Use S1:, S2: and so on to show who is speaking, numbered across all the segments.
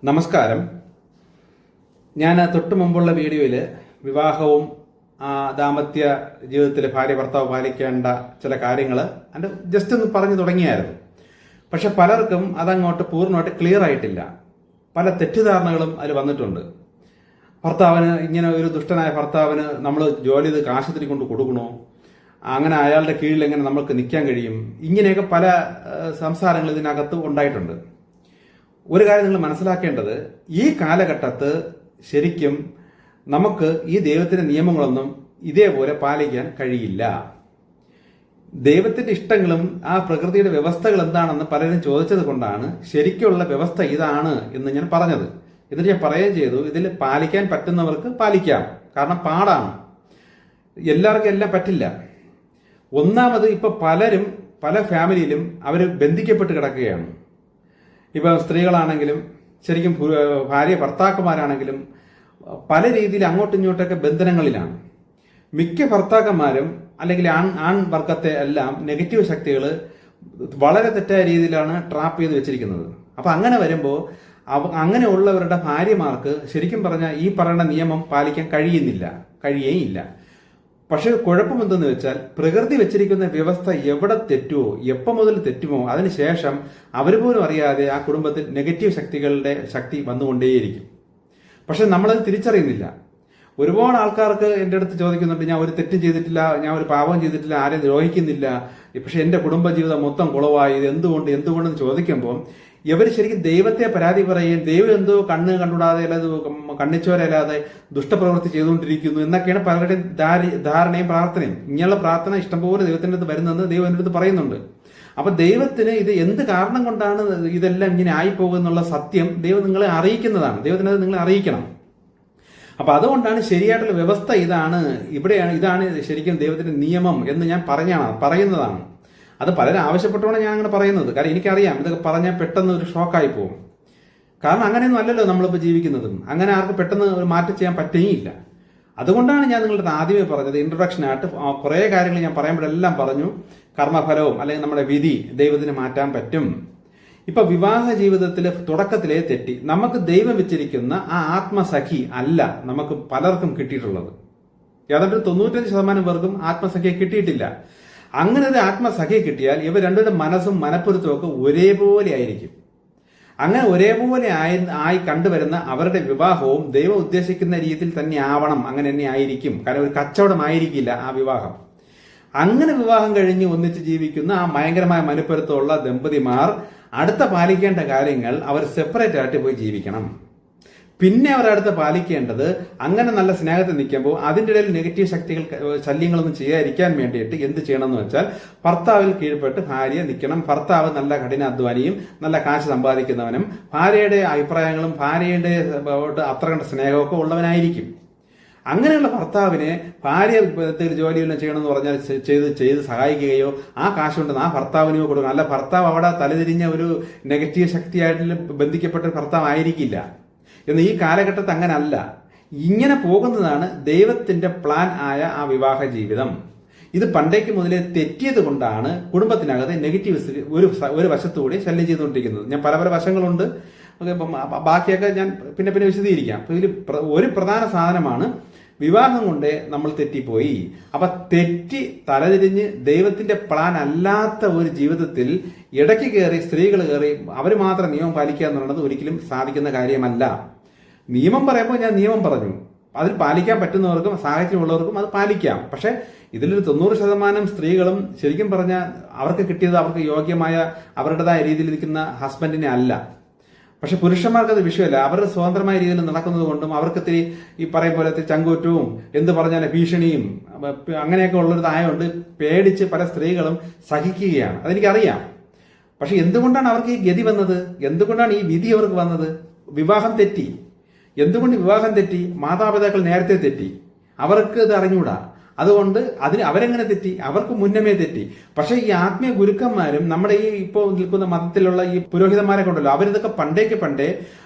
S1: നമസ്കാരം. ഞാൻ തൊട്ടു മുമ്പുള്ള വീഡിയോയിൽ വിവാഹവും ദാമ്പത്യ ജീവിതത്തിൽ ഭാര്യ ഭർത്താവ് പാലിക്കേണ്ട ചില കാര്യങ്ങൾ അതിൻ്റെ ജസ്റ്റ് ഒന്ന് പറഞ്ഞു തുടങ്ങിയായിരുന്നു. പക്ഷെ പലർക്കും അതങ്ങോട്ട് പൂർണ്ണമായിട്ട് ക്ലിയർ ആയിട്ടില്ല. പല തെറ്റിദ്ധാരണകളും അതിൽ വന്നിട്ടുണ്ട്. ഭർത്താവിന് ഇങ്ങനെ ഒരു ദുഷ്ടനായ ഭർത്താവിന് നമ്മൾ ജോലി ചെയ്ത് കാശത്തിന് കൊണ്ട് കൊടുക്കണോ, അങ്ങനെ അയാളുടെ കീഴിൽ എങ്ങനെ നമ്മൾക്ക് നിൽക്കാൻ കഴിയും, ഇങ്ങനെയൊക്കെ പല സംസാരങ്ങൾ ഇതിനകത്ത് ഉണ്ടായിട്ടുണ്ട്. ഒരു കാര്യം നിങ്ങൾ മനസ്സിലാക്കേണ്ടത്, ഈ കാലഘട്ടത്ത് ശരിക്കും നമുക്ക് ഈ ദൈവത്തിന്റെ നിയമങ്ങളൊന്നും ഇതേപോലെ പാലിക്കാൻ കഴിയില്ല. ദൈവത്തിന്റെ ഇഷ്ടങ്ങളും ആ പ്രകൃതിയുടെ വ്യവസ്ഥകൾ എന്താണെന്ന് പലരും ചോദിച്ചത് കൊണ്ടാണ് ശരിക്കുള്ള വ്യവസ്ഥ ഇതാണ് എന്ന് ഞാൻ പറഞ്ഞത്. എന്നിട്ട് ഞാൻ പറയുകയും ചെയ്തു, ഇതിൽ പാലിക്കാൻ പറ്റുന്നവർക്ക് പാലിക്കാം, കാരണം പാടാണ്, എല്ലാവർക്കും എല്ലാം പറ്റില്ല. ഒന്നാമത് ഇപ്പൊ പലരും പല ഫാമിലിയിലും അവർ ബന്ധിക്കപ്പെട്ട് കിടക്കുകയാണ്. ഇപ്പൊ സ്ത്രീകളാണെങ്കിലും ശരിക്കും ഭാര്യ ഭർത്താക്കന്മാരാണെങ്കിലും പല രീതിയിൽ അങ്ങോട്ടും ഇങ്ങോട്ടൊക്കെ ബന്ധനങ്ങളിലാണ്. മിക്ക ഭർത്താക്കന്മാരും അല്ലെങ്കിൽ ആൺ വർഗത്തെ എല്ലാം നെഗറ്റീവ് ശക്തികൾ വളരെ തെറ്റായ രീതിയിലാണ് ട്രാപ്പ് ചെയ്ത് വെച്ചിരിക്കുന്നത്. അപ്പൊ അങ്ങനെ വരുമ്പോൾ അങ്ങനെയുള്ളവരുടെ ഭാര്യമാർക്ക് ശരിക്കും പറഞ്ഞാൽ ഈ പറയുന്ന നിയമം പാലിക്കാൻ കഴിയേയില്ല. പക്ഷെ കുഴപ്പം എന്തെന്ന് വെച്ചാൽ, പ്രകൃതി വെച്ചിരിക്കുന്ന വ്യവസ്ഥ എവിടെ തെറ്റുമോ, എപ്പം മുതൽ തെറ്റുമോ അതിനുശേഷം അവർ പോലും അറിയാതെ ആ കുടുംബത്തിൽ നെഗറ്റീവ് ശക്തികളുടെ ശക്തി വന്നുകൊണ്ടേയിരിക്കും. പക്ഷെ നമ്മളത് തിരിച്ചറിയുന്നില്ല. ഒരുപാട് ആൾക്കാർക്ക് എൻ്റെ അടുത്ത് ചോദിക്കുന്നുണ്ട്, ഞാൻ ഒരു തെറ്റും ചെയ്തിട്ടില്ല, ഞാൻ ഒരു പാപം ചെയ്തിട്ടില്ല, ആരെയും ദ്രോഹിക്കുന്നില്ല, പക്ഷെ എൻ്റെ കുടുംബജീവിതം മൊത്തം കുളവായി, ഇത് എന്തുകൊണ്ടെന്ന് ചോദിക്കുമ്പോൾ ഇവർ ശരിക്കും ദൈവത്തെ പരാതി പറയുകയും ദൈവം എന്തോ കണ്ണുകൂടാതെ അല്ലാതെ കണ്ണിച്ചോരല്ലാതെ ദുഷ്ടപ്രവൃത്തി ചെയ്തുകൊണ്ടിരിക്കുന്നു എന്നൊക്കെയാണ് പലരുടെയും ധാരണയും പ്രാർത്ഥനയും. ഇങ്ങനെയുള്ള പ്രാർത്ഥന ഇഷ്ടംപോലെ ദൈവത്തിൻ്റെ അടുത്ത് വരുന്നെന്ന് ദൈവം എൻ്റെ അടുത്ത് പറയുന്നുണ്ട്. അപ്പൊ ദൈവത്തിന് ഇത് എന്ത് കാരണം കൊണ്ടാണ് ഇതെല്ലാം ഇങ്ങനെ ആയിപ്പോകുന്നുള്ള സത്യം ദൈവം നിങ്ങളെ അറിയിക്കുന്നതാണ്. ദൈവത്തിനത് നിങ്ങളെ അറിയിക്കണം. അപ്പൊ അതുകൊണ്ടാണ് ശരിയായിട്ടുള്ള വ്യവസ്ഥ ഇതാണ് ശരിക്കും ദൈവത്തിന്റെ നിയമം എന്ന് ഞാൻ പറയുന്നതാണ്. അത് പലരും ആവശ്യപ്പെട്ടുകൊണ്ട് ഞാൻ അങ്ങനെ പറയുന്നത്. കാരണം എനിക്കറിയാം ഇതൊക്കെ പറഞ്ഞാൽ പെട്ടെന്ന് ഒരു ഷോക്കായി പോകും. കാരണം അങ്ങനെയൊന്നും അല്ലല്ലോ നമ്മളിപ്പോൾ ജീവിക്കുന്നതും. അങ്ങനെ ആർക്ക് പെട്ടെന്ന് ഒരു മാറ്റം ചെയ്യാൻ പറ്റുകയില്ല. അതുകൊണ്ടാണ് ഞാൻ നിങ്ങളുടെ ആദ്യമേ പറഞ്ഞത്, ഇൻട്രൊഡക്ഷനായിട്ട് കുറേ കാര്യങ്ങൾ ഞാൻ പറയുമ്പോഴെല്ലാം പറഞ്ഞു, കർമ്മഫലവും അല്ലെങ്കിൽ നമ്മുടെ വിധി ദൈവത്തിന് മാറ്റാൻ പറ്റും. ഇപ്പൊ വിവാഹ ജീവിതത്തിലെ തുടക്കത്തിലേ തെറ്റി നമുക്ക് ദൈവം വെച്ചിരിക്കുന്ന ആ ആത്മസഖി അല്ല നമുക്ക് പലർക്കും കിട്ടിയിട്ടുള്ളത്. ഏതാണ്ട് 95% പേർക്കും ആത്മസഖിയെ കിട്ടിയിട്ടില്ല. അങ്ങനെ ഒരു ആത്മസഖിയെ കിട്ടിയാൽ ഇവർ രണ്ടുപേരുടെ മനസ്സും മനപ്പൊരുത്തവും ഒക്കെ ഒരേപോലെ ആയിരിക്കും. അങ്ങനെ ഒരേപോലെ ആയി കണ്ടുവരുന്ന അവരുടെ വിവാഹവും ദൈവം ഉദ്ദേശിക്കുന്ന രീതിയിൽ തന്നെ ആവണം, അങ്ങനെ തന്നെ ആയിരിക്കും. കാരണം ഒരു കച്ചവടമായിരിക്കില്ല ആ വിവാഹം. അങ്ങനെ വിവാഹം കഴിഞ്ഞ് ഒന്നിച്ച് ജീവിക്കുന്ന ആ ഭയങ്കരമായ മനപ്പൊരുത്തമുള്ള ദമ്പതിമാർ അടുത്ത പാലിക്കേണ്ട കാര്യങ്ങൾ അവർ സെപ്പറേറ്റ് ആയിട്ട് പോയി ജീവിക്കണം. പിന്നെ അവരടുത്ത് പാലിക്കേണ്ടത്, അങ്ങനെ നല്ല സ്നേഹത്തിൽ നിൽക്കുമ്പോൾ അതിൻ്റെ ഇടയിൽ നെഗറ്റീവ് ശല്യങ്ങളൊന്നും ചെയ്യാതിരിക്കാൻ വേണ്ടിയിട്ട് എന്ത് ചെയ്യണം എന്ന് വെച്ചാൽ, ഭർത്താവിൽ കീഴ്പ്പെട്ട് ഭാര്യ നിൽക്കണം. ഭർത്താവ് നല്ല കഠിനാധ്വാനിയും നല്ല കാശ് സമ്പാദിക്കുന്നവനും ഭാര്യയുടെ അഭിപ്രായങ്ങളും ഭാര്യയുടെ അത്ര കണ്ട സ്നേഹമൊക്കെ ഉള്ളവനായിരിക്കും. അങ്ങനെയുള്ള ഭർത്താവിനെ ഭാര്യ ജോലിയെല്ലാം ചെയ്യണമെന്ന് പറഞ്ഞാൽ ചെയ്ത് സഹായിക്കുകയോ ആ കാശ് കൊണ്ട് ആ ഭർത്താവിനെയോ കൊടുക്കണം. അല്ല, ഭർത്താവ് അവിടെ തലതിരിഞ്ഞ ഒരു നെഗറ്റീവ് ശക്തിയായിട്ട് ബന്ധിക്കപ്പെട്ട ഭർത്താവ് ആയിരിക്കില്ല. എന്ന് ഈ കാലഘട്ടത്തിൽ അങ്ങനെ അല്ല. ഇങ്ങനെ പോകുന്നതാണ് ദൈവത്തിന്റെ പ്ലാൻ ആയ ആ വിവാഹ ജീവിതം. ഇത് പണ്ടേക്ക് മുതലേ തെറ്റിയത് കൊണ്ടാണ് കുടുംബത്തിനകത്ത് നെഗറ്റീവ്സ് ഒരു വശത്തുകൂടി ശല്യം ചെയ്തുകൊണ്ടിരിക്കുന്നത്. ഞാൻ പല വശങ്ങളുണ്ട്, ബാക്കിയൊക്കെ ഞാൻ പിന്നെ വിശദീകരിക്കാം. ഇതിൽ ഒരു പ്രധാന സാധനമാണ് വിവാഹം കൊണ്ട് നമ്മൾ തെറ്റിപ്പോയി. അപ്പൊ തെറ്റി തലതിരിഞ്ഞ് ദൈവത്തിന്റെ പ്ലാൻ അല്ലാത്ത ഒരു ജീവിതത്തിൽ ഇടയ്ക്ക് കയറി സ്ത്രീകൾ കയറി അവർ മാത്രം നിയമം പാലിക്കുക എന്നുള്ളത് ഒരിക്കലും സാധിക്കുന്ന കാര്യമല്ല. നിയമം പറയുമ്പോൾ ഞാൻ നിയമം പറഞ്ഞു, അതിൽ പാലിക്കാൻ പറ്റുന്നവർക്കും സാഹചര്യമുള്ളവർക്കും അത് പാലിക്കാം. പക്ഷെ ഇതിലൊരു 90% സ്ത്രീകളും ശരിക്കും പറഞ്ഞാൽ അവർക്ക് കിട്ടിയത് അവർക്ക് യോഗ്യമായ അവരുടേതായ രീതിയിൽ ഇരിക്കുന്ന ഹസ്ബൻഡിനെ അല്ല. പക്ഷെ പുരുഷന്മാർക്ക് അത് വിഷയമല്ല. അവർ സ്വതന്ത്രമായ രീതിയിൽ നടക്കുന്നത് കൊണ്ടും അവർക്ക് ഈ പറയും പോലെ ചങ്കൂറ്റവും എന്ത് പറഞ്ഞാലും ഭീഷണിയും അങ്ങനെയൊക്കെ ഉള്ളൊരിതായതുകൊണ്ട് പേടിച്ച് പല സ്ത്രീകളും സഹിക്കുകയാണ്. അതെനിക്കറിയാം. പക്ഷെ എന്തുകൊണ്ടാണ് അവർക്ക് ഈ ഗതി വന്നത്? എന്തുകൊണ്ടാണ് ഈ വിധി അവർക്ക് വന്നത്? വിവാഹം തെറ്റി. എന്തുകൊണ്ട് വിവാഹം തെറ്റി? മാതാപിതാക്കൾ നേരത്തെ തെറ്റി, അവർക്ക് ഇത് അറിഞ്ഞൂടാ. അതുകൊണ്ട് അവരെങ്ങനെ തെറ്റി? അവർക്ക് മുന്നമേ തെറ്റി. പക്ഷെ ഈ ആത്മീയ ഗുരുക്കന്മാരും നമ്മുടെ ഈ ഇപ്പോൾ നിൽക്കുന്ന മതത്തിലുള്ള ഈ പുരോഹിതന്മാരെ കൊണ്ടല്ലോ, അവരിതൊക്കെ പണ്ടേ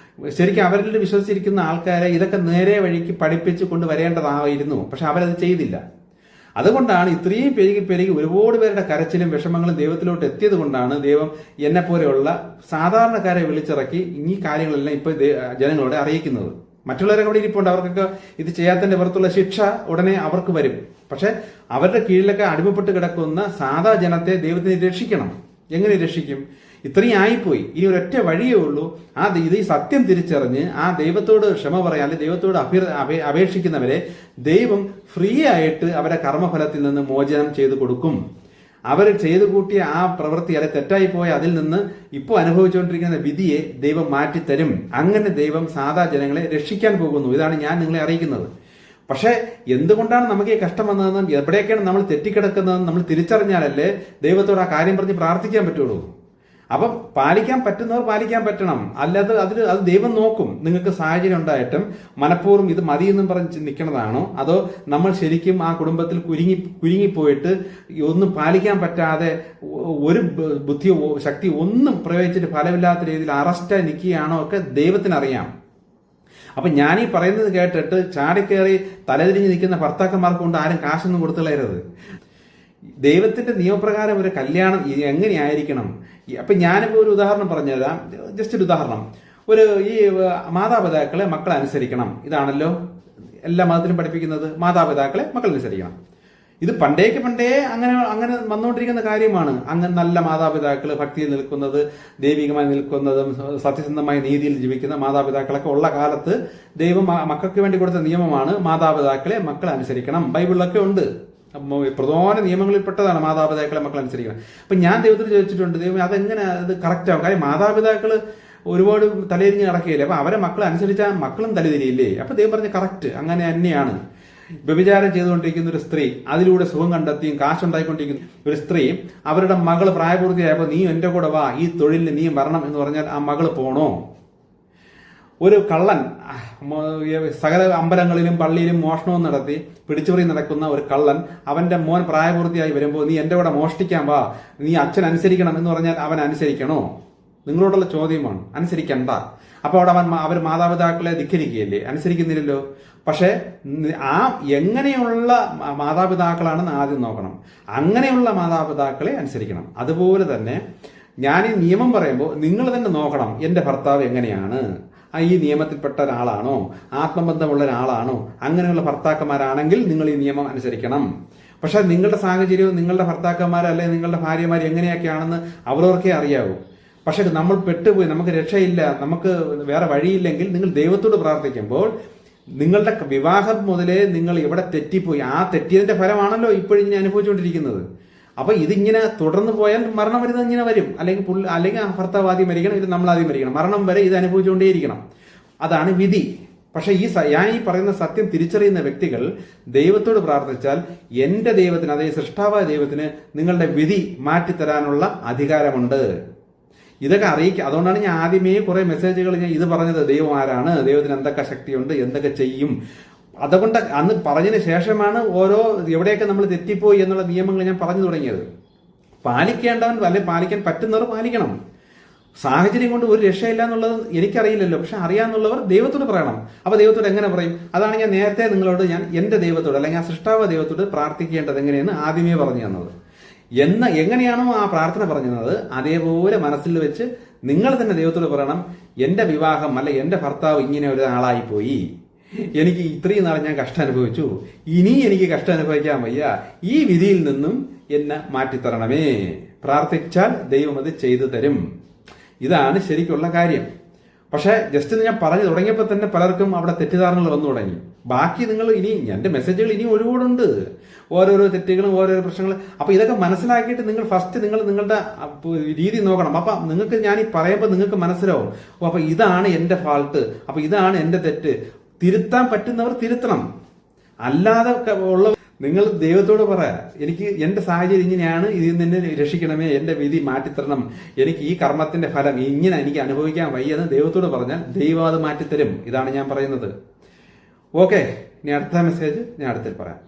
S1: ശരിക്കും അവരിൽ വിശ്വസിച്ചിരിക്കുന്ന ആൾക്കാരെ ഇതൊക്കെ നേരെ വഴിക്ക് പഠിപ്പിച്ച് കൊണ്ടുവരേണ്ടതായിരുന്നു. പക്ഷെ അവരത് ചെയ്തില്ല. അതുകൊണ്ടാണ് ഇത്രയും പെരുകി ഒരുപാട് പേരുടെ കരച്ചിലും വിഷമങ്ങളും ദൈവത്തിലോട്ട് എത്തിയത് കൊണ്ടാണ് ദൈവം എന്നെ പോലെയുള്ള സാധാരണക്കാരെ വിളിച്ചിറക്കി ഈ കാര്യങ്ങളെല്ലാം ഇപ്പൊ ജനങ്ങളോട് അറിയിക്കുന്നത്. മറ്റുള്ളവരെ അവിടെ ഇരിപ്പുണ്ട്, അവർക്കൊക്കെ ഇത് ചെയ്യാത്തതിന്റെ പുറത്തുള്ള ശിക്ഷ ഉടനെ അവർക്ക് വരും. പക്ഷെ അവരുടെ കീഴിലൊക്കെ അടിമപ്പെട്ട് കിടക്കുന്ന സാധാ ജനത്തെ ദൈവത്തിന് രക്ഷിക്കണം. എങ്ങനെ രക്ഷിക്കും? ഇത്രയും ആയിപ്പോയി. ഇനി ഒരൊറ്റ വഴിയേ ഉള്ളൂ. ഇത് ഈ സത്യം തിരിച്ചറിഞ്ഞ് ആ ദൈവത്തോട് ക്ഷമ പറയാൻ, അല്ലെങ്കിൽ ദൈവത്തോട് അപേക്ഷിക്കുന്നവരെ ദൈവം ഫ്രീ ആയിട്ട് അവരെ കർമ്മഫലത്തിൽ നിന്ന് മോചനം ചെയ്തു കൊടുക്കും. അവർ ചെയ്തു കൂട്ടിയ ആ പ്രവൃത്തി അല്ലെ തെറ്റായി പോയ അതിൽ നിന്ന് ഇപ്പോൾ അനുഭവിച്ചുകൊണ്ടിരിക്കുന്ന വിധിയെ ദൈവം മാറ്റിത്തരും. അങ്ങനെ ദൈവം സാധാ ജനങ്ങളെ രക്ഷിക്കാൻ പോകുന്നു. ഇതാണ് ഞാൻ നിങ്ങളെ അറിയിക്കുന്നത്. പക്ഷെ എന്തുകൊണ്ടാണ് നമുക്ക് ഈ കഷ്ടം വന്നതെന്നും എവിടെയൊക്കെയാണ് നമ്മൾ തെറ്റിക്കിടക്കുന്നതെന്ന് നമ്മൾ തിരിച്ചറിഞ്ഞാലല്ലേ ദൈവത്തോട് ആ കാര്യം പറഞ്ഞ് പ്രാർത്ഥിക്കാൻ പറ്റുള്ളൂ. അപ്പം പാലിക്കാൻ പറ്റുന്നവർ പാലിക്കാൻ പറ്റണം. അല്ലാതെ അത് ദൈവം നോക്കും. നിങ്ങൾക്ക് സാഹചര്യം ഉണ്ടായിട്ടും മനഃപൂർവ്വം ഇത് മതിയെന്നും പറഞ്ഞ് നിൽക്കുന്നതാണോ, അതോ നമ്മൾ ശരിക്കും ആ കുടുംബത്തിൽ കുരുങ്ങിപ്പോയിട്ട് ഒന്നും പാലിക്കാൻ പറ്റാതെ ഒരു ബുദ്ധിയോ ശക്തിയോ ഒന്നും പ്രയോഗിച്ചിട്ട് ഫലമില്ലാത്ത രീതിയിൽ അറസ്റ്റായി നിൽക്കുകയാണോ ഒക്കെ ദൈവത്തിനറിയാം. അപ്പൊ ഞാനീ പറയുന്നത് കേട്ടിട്ട് ചാടിക്കേറി തലതിരിഞ്ഞ് നിൽക്കുന്ന ഭർത്താക്കന്മാർക്ക് കൊണ്ട് ആരും കാശൊന്നും കൊടുത്തുകളയരുത്. ദൈവത്തിന്റെ നിയമപ്രകാരം ഒരു കല്യാണം എങ്ങനെയായിരിക്കണം? അപ്പൊ ഞാനിപ്പോ ഒരു ഉദാഹരണം പറഞ്ഞുതരാം. ജസ്റ്റ് ഒരു ഉദാഹരണം. ഈ മാതാപിതാക്കളെ മക്കളെ അനുസരിക്കണം. ഇതാണല്ലോ എല്ലാ മതത്തിലും പഠിപ്പിക്കുന്നത്, മാതാപിതാക്കളെ മക്കൾ അനുസരിക്കണം. ഇത് പണ്ടേ അങ്ങനെ വന്നുകൊണ്ടിരിക്കുന്ന കാര്യമാണ്. അങ്ങനെ നല്ല മാതാപിതാക്കൾ, ഭക്തിയിൽ നിൽക്കുന്നത്, ദൈവികമായി നിൽക്കുന്നതും സത്യസന്ധമായ നീതിയിൽ ജീവിക്കുന്ന മാതാപിതാക്കളൊക്കെ ഉള്ള കാലത്ത് ദൈവം മക്കൾക്ക് വേണ്ടി കൊടുത്ത നിയമമാണ് മാതാപിതാക്കളെ മക്കളെ അനുസരിക്കണം. ബൈബിളിലൊക്കെ ഉണ്ട്. പ്രധാന നിയമങ്ങളിൽപ്പെട്ടതാണ് മാതാപിതാക്കളെ മക്കൾ അനുസരിക്കണം. അപ്പൊ ഞാൻ ദൈവത്തിന് ചോദിച്ചിട്ടുണ്ട്, ദൈവം അതെങ്ങനെ അത് കറക്റ്റ് ആവും? കാര്യം മാതാപിതാക്കള് ഒരുപാട് തലതിരിഞ്ഞ് നടക്കുകയില്ലേ, അപ്പൊ അവരെ മക്കളെ അനുസരിച്ചാൽ മക്കളും തലതിരിയില്ലേ? അപ്പൊ ദൈവം പറഞ്ഞ കറക്റ്റ് അങ്ങനെ തന്നെയാണ്. വ്യഭിചാരം ചെയ്തുകൊണ്ടിരിക്കുന്ന ഒരു സ്ത്രീ, അതിലൂടെ സുഖം കണ്ടെത്തിയും കാശുണ്ടായിക്കൊണ്ടിരിക്കുന്ന ഒരു സ്ത്രീ, അവരുടെ മകള് പ്രായപൂർത്തിയായപ്പോൾ നീ എന്റെ കൂടെ വാ, ഈ തൊഴിലിന് നീ വരണം എന്ന് പറഞ്ഞാൽ ആ മകള് പോണോ? ഒരു കള്ളൻ സകല അമ്പലങ്ങളിലും പള്ളിയിലും മോഷണവും നടത്തി പിടിച്ചുപറി നടക്കുന്ന ഒരു കള്ളൻ അവന്റെ മോൻ പ്രായപൂർത്തിയായി വരുമ്പോൾ നീ എന്റെ കൂടെ മോഷ്ടിക്കാൻ വാ, നീ അച്ഛൻ അനുസരിക്കണം എന്ന് പറഞ്ഞാൽ അവൻ അനുസരിക്കണോ? നിങ്ങളോടുള്ള ചോദ്യമാണ്. അനുസരിക്കണ്ട. അപ്പൊ അവിടെ അവർ മാതാപിതാക്കളെ ധിക്കരിക്കുകയല്ലേ? അനുസരിക്കുന്നില്ലല്ലോ. പക്ഷെ എങ്ങനെയുള്ള മാതാപിതാക്കളാണെന്ന് ആദ്യം നോക്കണം. അങ്ങനെയുള്ള മാതാപിതാക്കളെ അനുസരിക്കണം. അതുപോലെ തന്നെ ഞാൻ ഈ നിയമം പറയുമ്പോൾ നിങ്ങൾ തന്നെ നോക്കണം, എന്റെ ഭർത്താവ് എങ്ങനെയാണ്, ഈ നിയമത്തിൽപ്പെട്ട ഒരാളാണോ, ആത്മബന്ധമുള്ള ഒരാളാണോ? അങ്ങനെയുള്ള ഭർത്താക്കന്മാരാണെങ്കിൽ നിങ്ങൾ ഈ നിയമം അനുസരിക്കണം. പക്ഷെ നിങ്ങളുടെ സാഹചര്യവും നിങ്ങളുടെ ഭർത്താക്കന്മാർ അല്ലെങ്കിൽ നിങ്ങളുടെ ഭാര്യമാർ എങ്ങനെയൊക്കെയാണെന്ന് അവരവർക്കേ അറിയാവൂ. പക്ഷെ നമ്മൾ പെട്ടുപോയി, നമുക്ക് രക്ഷയില്ല, നമുക്ക് വേറെ വഴിയില്ലെങ്കിൽ നിങ്ങൾ ദൈവത്തോട് പ്രാർത്ഥിക്കുമ്പോൾ നിങ്ങളുടെ വിവാഹം മുതലേ നിങ്ങൾ എവിടെ തെറ്റിപ്പോയി, ആ തെറ്റിയതിന്റെ ഫലമാണല്ലോ ഇപ്പോഴിങ്ങനെ അനുഭവിച്ചുകൊണ്ടിരിക്കുന്നത്. അപ്പൊ ഇതിങ്ങനെ തുടർന്ന് പോയാൽ മരണം വരുന്നത് ഇങ്ങനെ വരും. അല്ലെങ്കിൽ ഭർത്താവ് ആദ്യം മരിക്കണം, ഇത് നമ്മൾ ആദ്യം മരിക്കണം. മരണം വരെ ഇത് അനുഭവിച്ചുകൊണ്ടേയിരിക്കണം. അതാണ് വിധി. പക്ഷെ ഞാൻ ഈ പറയുന്ന സത്യം തിരിച്ചറിയുന്ന വ്യക്തികൾ ദൈവത്തോട് പ്രാർത്ഥിച്ചാൽ എന്റെ ദൈവത്തിന്, അതായത് സൃഷ്ടാവായ ദൈവത്തിന് നിങ്ങളുടെ വിധി മാറ്റിത്തരാനുള്ള അധികാരമുണ്ട്. ഇതൊക്കെ അറിയിക്കുക. അതുകൊണ്ടാണ് ഞാൻ ആദ്യമേ കുറെ മെസ്സേജുകൾ ഞാൻ ഇത് പറഞ്ഞത്. ദൈവം ആരാണ്, ദൈവത്തിന് എന്തൊക്കെ ശക്തിയുണ്ട്, എന്തൊക്കെ ചെയ്യും. അതുകൊണ്ട് അന്ന് പറഞ്ഞതിന് ശേഷമാണ് എവിടെയൊക്കെ നമ്മൾ തെറ്റിപ്പോയി എന്നുള്ള നിയമങ്ങൾ ഞാൻ പറഞ്ഞു തുടങ്ങിയത്. പാലിക്കേണ്ടവൻ അല്ലെ പാലിക്കാൻ പറ്റുന്നവർ പാലിക്കണം. സാഹചര്യം കൊണ്ട് ഒരു രക്ഷയില്ല എന്നുള്ളത് എനിക്കറിയില്ലല്ലോ. പക്ഷെ അറിയാന്നുള്ളവർ ദൈവത്തോട് പറയണം. അപ്പൊ ദൈവത്തോട് എങ്ങനെ പറയും? അതാണ് ഞാൻ നേരത്തെ നിങ്ങളോട് എന്റെ ദൈവത്തോട് അല്ലെങ്കിൽ ആ സൃഷ്ടാവ ദൈവത്തോട് പ്രാർത്ഥിക്കേണ്ടത് എങ്ങനെയെന്ന് ആദ്യമേ പറഞ്ഞു തന്നത്. എങ്ങനെയാണോ ആ പ്രാർത്ഥന പറഞ്ഞത് അതേപോലെ മനസ്സിൽ വെച്ച് നിങ്ങൾ തന്നെ ദൈവത്തോട് പറയണം, എന്റെ വിവാഹം അല്ലെ എന്റെ ഭർത്താവ് ഇങ്ങനെ ഒരാളായി പോയി, എനിക്ക് ഇത്രയും നാൾ ഞാൻ കഷ്ടം അനുഭവിച്ചു, ഇനി എനിക്ക് കഷ്ടം അനുഭവിക്കാൻ വയ്യ, ഈ വിധിയിൽ നിന്നും എന്നെ മാറ്റിത്തരണമേ. പ്രാർത്ഥിച്ചാൽ ദൈവം അത് ചെയ്തു തരും. ഇതാണ് ശരിക്കുള്ള കാര്യം. പക്ഷെ ജസ്റ്റ് ഞാൻ പറഞ്ഞു തുടങ്ങിയപ്പോൾ തന്നെ പലർക്കും അവിടെ തെറ്റിദ്ധാരണകൾ വന്നു തുടങ്ങി. ബാക്കി നിങ്ങൾ എന്റെ മെസ്സേജുകൾ ഇനി ഒരുപാടുണ്ട്, ഓരോരോ തെറ്റുകളും ഓരോരോ പ്രശ്നങ്ങൾ. അപ്പൊ ഇതൊക്കെ മനസ്സിലാക്കിയിട്ട് നിങ്ങൾ ഫസ്റ്റ് നിങ്ങളുടെ രീതി നോക്കണം. അപ്പൊ നിങ്ങൾക്ക് ഞാൻ ഈ പറയുമ്പോൾ നിങ്ങൾക്ക് മനസ്സിലാവും, അപ്പൊ ഇതാണ് എന്റെ ഫാൾട്ട്, അപ്പൊ ഇതാണ് എന്റെ തെറ്റ്. തിരുത്താൻ പറ്റുന്നവർ തിരുത്തണം. അല്ലാതെ ഉള്ള നിങ്ങൾ ദൈവത്തോട് പറയാ, എനിക്ക് എന്റെ സാഹചര്യം ഇങ്ങനെയാണ്, ഇതിൽ നിന്ന് രക്ഷിക്കണമേ, എന്റെ വിധി മാറ്റിത്തരണം, എനിക്ക് ഈ കർമ്മത്തിന്റെ ഫലം ഇങ്ങനെ എനിക്ക് അനുഭവിക്കാൻ വയ്യെന്ന് ദൈവത്തോട് പറഞ്ഞാൽ ദൈവം അത് മാറ്റിത്തരും. ഇതാണ് ഞാൻ പറയുന്നത്. ഓക്കെ, ഇനി അടുത്ത മെസ്സേജ് ഞാൻ അടുത്തിൽ പറയാം.